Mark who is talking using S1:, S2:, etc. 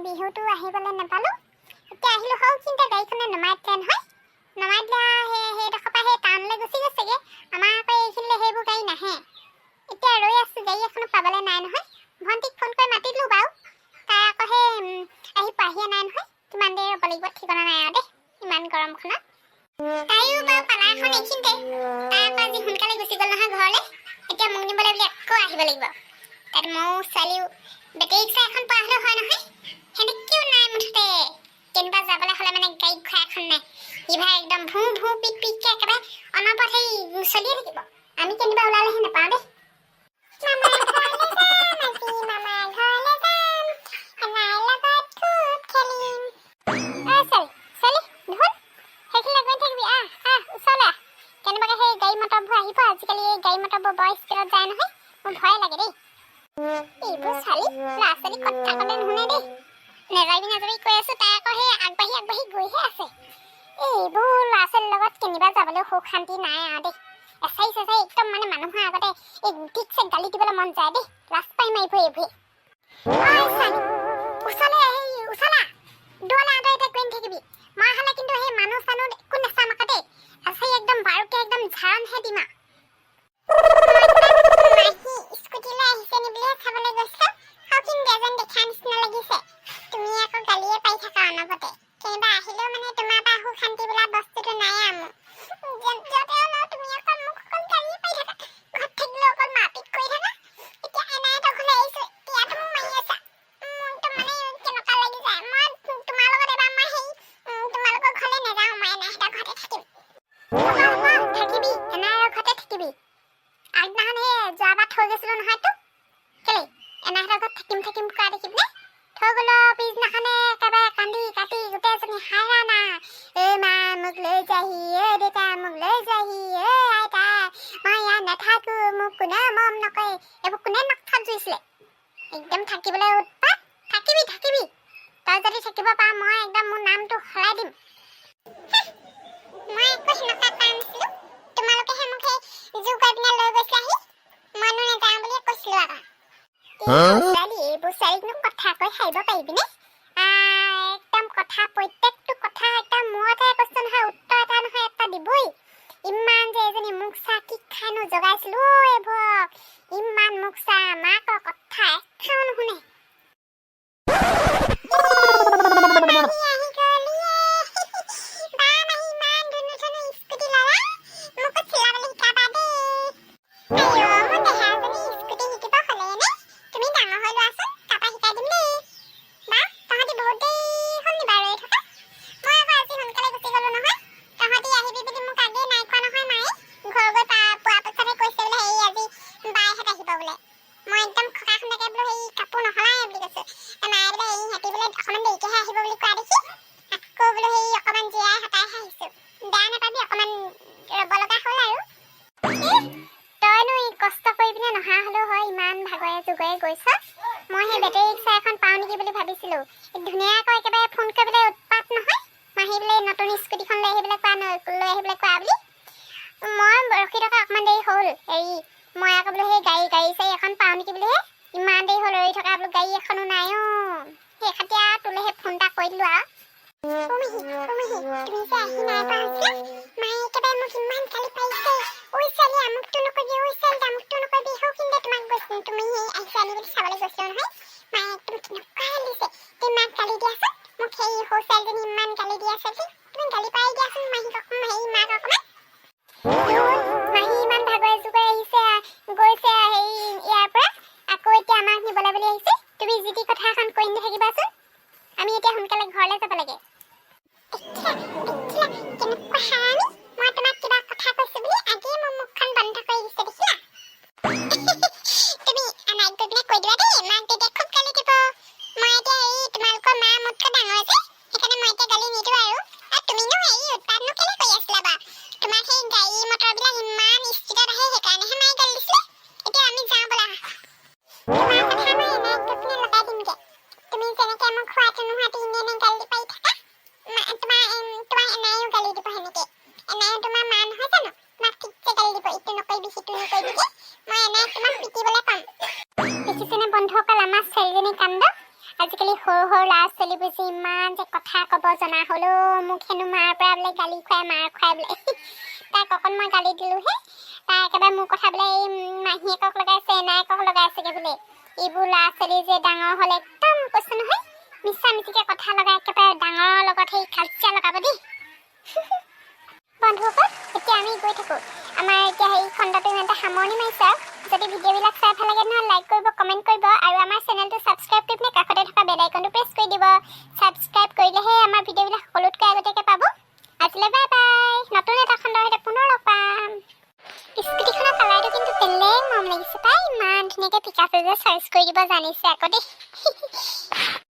S1: বিহুটো আহিবলৈ নাপালোঁ। এতিয়া আহিলোঁ হওক চিন্তা গাড়ীখনে নমাই দিলে নহয়। নমাই দিলে সেইডোখৰ পৰা সেই টাউনলৈ গুচি গৈছেগৈ। আমাৰ আকৌ এইখিনিলৈ সেইবোৰ গাড়ী নাহে। এতিয়া ৰৈ আছোঁ, গাড়ী এখনো পাবলৈ নাই নহয়। ভণ্টিক ফোন কৰি মাতি দিলোঁ বাৰু, তাই আকৌ সেই আহি পাহিয়ে নাই নহয়। কিমান দেৰি ৰ'ব লাগিব ঠিকনা নাই আৰু দেই, ইমান গৰমখনত। তাইও বাৰু পালা এখন এইখিনিতে, তাই আকৌ আজি সোনকালে গুচি গ'ল নহয় ঘৰলৈ। এতিয়া মোক নিবলৈ বুলি আকৌ আহিব লাগিব। তাত ময়ো ছোৱালীও বেটেৰী ৰিক্সা এখন পোৱা হ'লেও হয় নহয়। সেনেকেও নাই মুঠতে। কেনিবা যাবলৈ হ'লে মানে গাড়ী ঘোঁৰা এখন নাই। ইভাৰ একদম ভু ভু পিক পিককৈ একেবাৰে অনবৰত সেই চলিয়ে থাকিব। আমি কেনিবা ওলালেহে নাপাওঁ দেই। আজিকালি এই গাড়ী মটৰবোৰ বৰ স্পীডত যায় নহয়, মোৰ ভয় লাগে দেই। এইবোৰ ছোৱালী ল'ৰা ছোৱালী কথা ক'লে নুশুনে দেই। নেযাবি নেযাবি কৈ আছোঁ, তাই আকৌ সেই আগবাঢ়ি গৈহে আছে। এইবোৰ ল'ৰা ছোৱালীৰ লগত কেনিবা যাবলৈ সুখ শান্তি নাই আৰু দেই। এচাৰি চেচাৰি একদম মানে মানুহৰ আগতে এই ঠিকছে গালি দিবলৈ মন যায় দেই। লাজ পাই মাৰিব এইবোৰে। উচলা দৌলা আঁতৰি গৈ থাকিবি। মই হ'লে কিন্তু সেই মানুহ চানুহ একো নেচাম আকৌ দেই। এচাৰি একদম বাৰুকে একদম ঝাৰণহে দিম আৰু। স্কুটিলৈ আহিছে নি বুলিহে চাবলৈ গৈছোঁ। হকিং বেজন দেখা নিচিনা লাগিছে। তুমি আকৌ গালিয়ে পাই থাকা অনবৰতে। কেনিবা আহিলেও মানে তোমাৰ পৰা সুখ শান্তি বোলা বস্তুটো নাই আৰু মোৰ। য'তে হ'লেও তুমি অকল মোক অকল গালিয়ে পাই থাকা। ঘৰত থাকিলেও অকল মাৰপিট কৰি থাকা। এতিয়া এনাইহঁতৰ ঘৰলৈ আহিছোঁ, ইয়াতো মোক মাৰি আছা। মোৰতো মানে কেনেকুৱা লাগি যায়। মই তোমাৰ লগত এবাৰ মই সেই তোমালোকৰ ঘৰলৈ নাযাওঁ, মই এনাইহঁতৰ ঘৰতে থাকিম। থাকিবি, এনাইহঁতৰ ঘৰতে থাকিবি। আগদিনাখন সেই যোৱাবাৰ থৈ গৈছিলোঁ নহয় তোক। কেলে এনাইহঁতৰ ঘৰত থাকিম কোৱা দেখি পিনে থৈ গ'লো। পিছদিনাখনে একেবাৰে কান্দি কাটি গোটেইজনী হাইৰানা। মা মোক লৈ যাহি, দেউতা মোক লৈ যাহি, আইতা মই ইয়াত নাথাকোঁ, মোক কোনেও মৰম নকৰে। এইবোৰ কোনে মাথাত জুৰিছিলে। একদম থাকিবলৈ উৎপাত। থাকিবি তই যদি থাকিব পাৰ মই একদম মোৰ নামটো সলাই দিম। মই একো সেনেকুৱা কৰা নাছিলোঁ। তোমালোকেহে মোক সেই জোৰ কৰি পিনে লৈ গৈছিলাহি। মইনো নাযাওঁ বুলিয়ে কৈছিলোঁ আকৌ। এইবোৰ ছোৱালীকনো কথা কৈ সাৰিব পাৰিবিনে? একদম কথা প্ৰত্যেকটো কথা একদম মূৰতে কৈছোঁ নহয়, উত্তৰ এটা নহয় এটা দিবই। ইমান যে এজনী মুখচা কি খাইনো জগাইছিলোঁ এইবোৰ। ইমান মুখচা, মাকৰ কথা এটাও নুশুনে। মই সেই বেটেৰী ৰিক্সা এখন পাওঁ নেকি বুলি ভাবিছিলোঁ। ধুনীয়াকৈ একেবাৰে ফোন কৰিবলৈ উৎপাত নহয়। মাহী বোলে নতুন স্কুটিখন লৈ আহিবলৈ কোৱা বুলি। মই ৰখি থকা অকণমান দেৰি হ'ল। মই আকৌ বোলো সেই গাড়ী চাড়ী এখন পাওঁ নেকি বুলিহে ইমান দেৰি হ'ল ৰৈ থকা। বোলো গাড়ী এখনো নাই সেই খাতিয়া তোলেহে ফোন এটা কৰি দিলোঁ আৰু। তুমি যে আহি নাই পোৱা হৈছিলা, মায়ে একেবাৰে মোক ইমান গালি পাৰিছে। ঐ ছোৱালী আমুকটো নকৰিবি, ঐ ছোৱালী তামুকটো নকৰিবি। সৌখিনিতে তোমাক গৈছিলোঁ, তুমি সেই আহিছা আনি বুলি চাবলৈ গৈছিলোঁ নহয়। মায়ে একদম কেনেকুৱা গালি দিছে। তুমি মাক গালি দিয়াচোন। মোক সেই সৰু ছোৱালীজনী ইমান গালি দি আছে যে তুমি গালি পাৰি দিয়াচোন মাহীক মাক অকণমান। মাহী ইমান ভাগৰে জোগৰে আহিছে গৈছে ইয়াৰ পৰা, আকৌ এতিয়া আমাক নিবলৈ বুলি আহিছে। তুমি যি টি কথা এখন কৈ নাথাকিবাচোন। আমি এতিয়া সোনকালে ঘৰলৈ যাব লাগে। কেনেকুৱা হাৰামি। মই তোমাক কিবা কথা কৈছোঁ বুলি আজিয়ে মোৰ মুখখন বন্ধ কৰি দিছে দেখিলা। তুমি আমাক গৈ পিনে কৈ দিবা দেই, মাক তেতিয়া খুব গালি দিব। মই এতিয়া তোমালোকৰ মা মোতকৈ ডাঙৰ যে সেইকাৰণে মই এতিয়া গালি নিদিওঁ আৰু। তুমিনো উৎপাদনো কেলে কৰি আছিলা বাৰু? তোমাক সেই গাড়ী মটৰবিলাক ইমান স্পীডত আহে সেইকাৰণেহে মায়ে গালি দিছিলে। এতিয়া আমি যাওঁ ব'লা। তোমাৰ কথা মই এনাইক গৈ পিনে লগাই দিমগৈ। তুমি যেনেকৈ মোক খোৱাটো নোহোৱাটো এনে গালি পাৰি থাকা, তোমাৰ এনাইও গালি দিব সেনেকৈ। এনাইও তোমাৰ মা নহয় জানো? তোমাক ঠিকছে গালি দিব, ইটো নকৰিবি সিটো নকৰিবি। মই এনাইক তোমাক পিটিবলৈ পাম। দেখিছেনে বন্ধুসকল আমাৰ ছোৱালীজনী কাণ্ড। আজিকালি সৰু সৰু ল'ৰা ছোৱালীবোৰ যে ইমান যে কথা ক'ব জনা হ'লো মোক হেনো মাৰ পৰা বোলে গালি খুৱাই মাৰ খুৱাই বোলে তাইক অকণ মই গালি দিলোঁহে তাই একেবাৰে মোৰ কথা বোলে এই মাহীয়েকক লগাইছে এনায়েকক লগাইছেগৈ বোলে এইবোৰ ল'ৰা ছোৱালী যে ডাঙৰ হ'লে একদম কৈছে নহয় মিছা মিছিকৈ কথা লগাই একেবাৰে ডাঙৰৰ লগত সেই কাজিয়া লগাব দেই বন্ধুসকল এতিয়া আমি গৈ থাকোঁ আমাৰ এতিয়া সেই খণ্ডটো ইমানটা সামৰণি মাৰিছে যদি ভিডিঅ'বিলাক চাই ভাল লাগে নহয় লাইক কৰিব কমেণ্ট কৰিব আৰু আমাৰ চেনেলটো ছাবস্ক্ৰাইব কৰি পিনে কাষতে থকা বেল আইকনটো প্ৰেছ কৰি দিব ছাবস্ক্ৰাইব কৰিলেহে আমাৰ ভিডিঅ'বিলাক সকলোতকৈ আগতীয়াকৈ পাব আজিলৈ বাই বাই নতুন এটা খণ্ডৰ সৈতে পুনৰ লগ পাম স্কুটিখনৰ কালাৰটো কিন্তু বেলেগ মৰম লাগিছে পাই ইমান ধুনীয়াকৈ পিকাচে যে চাৰ্চ কৰি দিব জানিছে আকৌ দেই